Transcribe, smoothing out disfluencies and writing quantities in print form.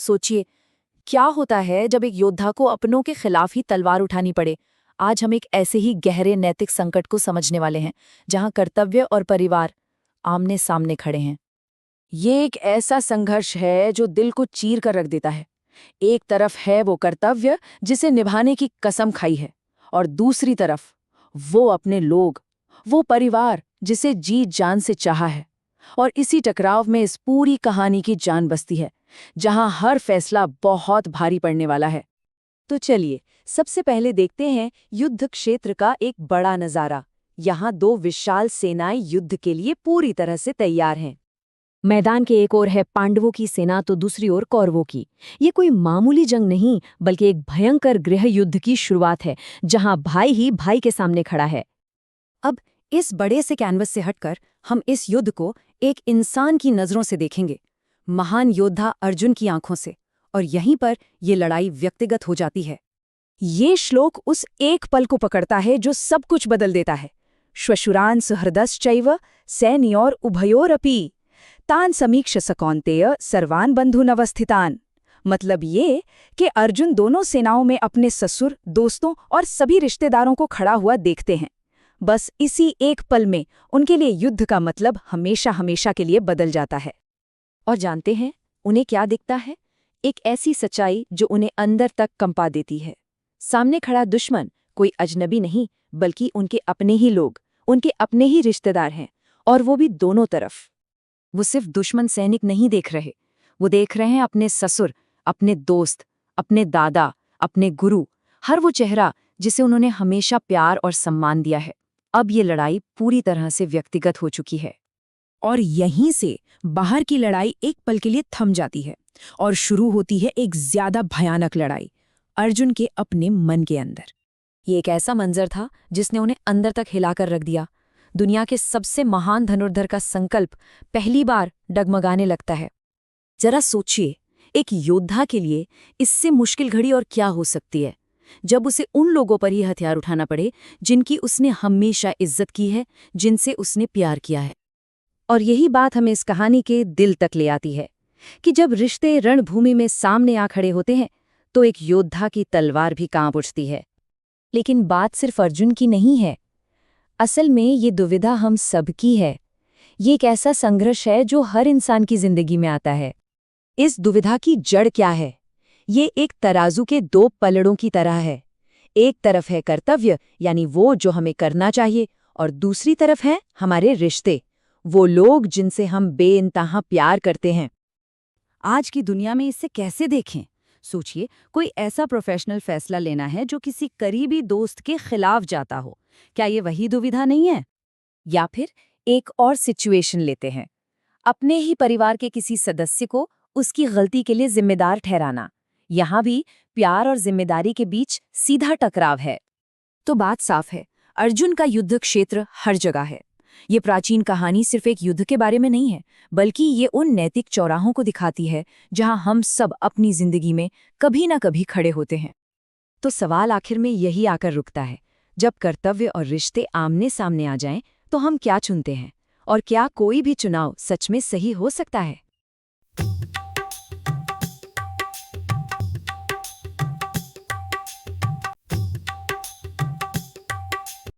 सोचिए, क्या होता है जब एक योद्धा को अपनों के खिलाफ ही तलवार उठानी पड़े। आज हम एक ऐसे ही गहरे नैतिक संकट को समझने वाले हैं, जहां कर्तव्य और परिवार आमने सामने खड़े हैं। ये एक ऐसा संघर्ष है जो दिल को चीर कर रख देता है। एक तरफ है वो कर्तव्य जिसे निभाने की कसम खाई है, और दूसरी तरफ वो अपने लोग, वो परिवार जिसे जी जान से चाहा है। और इसी टकराव में इस पूरी कहानी की जान बसती है, जहां हर फैसला बहुत भारी पड़ने वाला है। तो चलिए, सबसे पहले देखते हैं युद्ध क्षेत्र का एक बड़ा नजारा। यहाँ दो विशाल सेनाएं युद्ध के लिए पूरी तरह से तैयार हैं। मैदान के एक ओर है पांडवों की सेना तो दूसरी ओर कौरवों की। ये कोई मामूली जंग नहीं, बल्कि एक भयंकर गृह युद्ध की शुरुआत है, जहां भाई ही भाई के सामने खड़ा है। अब इस बड़े से कैनवस से हटकर हम इस युद्ध को एक इंसान की नजरों से देखेंगे, महान योद्धा अर्जुन की आंखों से। और यहीं पर ये लड़ाई व्यक्तिगत हो जाती है। ये श्लोक उस एक पल को पकड़ता है जो सब कुछ बदल देता है। श्वशुरान सुहृदश्चैव सैन्योर उभयोरपि तान समीक्ष सकौन्तेय सर्वान बंधुनवस्थितान। मतलब ये कि अर्जुन दोनों सेनाओं में अपने ससुर, दोस्तों और सभी रिश्तेदारों को खड़ा हुआ देखते हैं। बस इसी एक पल में उनके लिए युद्ध का मतलब हमेशा हमेशा के लिए बदल जाता है। और जानते हैं उन्हें क्या दिखता है? एक ऐसी सच्चाई जो उन्हें अंदर तक कंपा देती है। सामने खड़ा दुश्मन कोई अजनबी नहीं, बल्कि उनके अपने ही लोग, उनके अपने ही रिश्तेदार हैं, और वो भी दोनों तरफ। वो सिर्फ दुश्मन सैनिक नहीं देख रहे, वो देख रहे हैं अपने ससुर, अपने दोस्त, अपने दादा, अपने गुरु, हर वो चेहरा जिसे उन्होंने हमेशा प्यार और सम्मान दिया है। अब ये लड़ाई पूरी तरह से व्यक्तिगत हो चुकी है। और यहीं से बाहर की लड़ाई एक पल के लिए थम जाती है और शुरू होती है एक ज्यादा भयानक लड़ाई, अर्जुन के अपने मन के अंदर। ये एक ऐसा मंजर था जिसने उन्हें अंदर तक हिलाकर रख दिया। दुनिया के सबसे महान धनुर्धर का संकल्प पहली बार डगमगाने लगता है। जरा सोचिए, एक योद्धा के लिए इससे मुश्किल घड़ी और क्या हो सकती है, जब उसे उन लोगों पर ही हथियार उठाना पड़े जिनकी उसने हमेशा इज्जत की है, जिनसे उसने प्यार किया है। और यही बात हमें इस कहानी के दिल तक ले आती है कि जब रिश्ते रणभूमि में सामने आ खड़े होते हैं तो एक योद्धा की तलवार भी कांप उठती है। लेकिन बात सिर्फ अर्जुन की नहीं है। असल में ये दुविधा हम सबकी है। ये एक ऐसा संघर्ष है जो हर इंसान की जिंदगी में आता है। इस दुविधा की जड़ क्या है? ये एक तराजू के दो पलड़ों की तरह है। एक तरफ है कर्तव्य, यानी वो जो हमें करना चाहिए, और दूसरी तरफ है हमारे रिश्ते, वो लोग जिनसे हम बेइंतहा प्यार करते हैं। आज की दुनिया में इसे कैसे देखें? सोचिए, कोई ऐसा प्रोफेशनल फैसला लेना है जो किसी करीबी दोस्त के खिलाफ जाता हो। क्या ये वही दुविधा नहीं है? या फिर एक और सिचुएशन लेते हैं, अपने ही परिवार के किसी सदस्य को उसकी गलती के लिए जिम्मेदार ठहराना। यहाँ भी प्यार और जिम्मेदारी के बीच सीधा टकराव है। तो बात साफ है, अर्जुन का युद्ध क्षेत्र हर जगह है। ये प्राचीन कहानी सिर्फ एक युद्ध के बारे में नहीं है, बल्कि ये उन नैतिक चौराहों को दिखाती है जहां हम सब अपनी जिंदगी में कभी ना कभी खड़े होते हैं। तो सवाल आखिर में यही आकर रुकता है, जब कर्तव्य और रिश्ते आमने सामने आ जाएं, तो हम क्या चुनते हैं? और क्या कोई भी चुनाव सच में सही हो सकता है?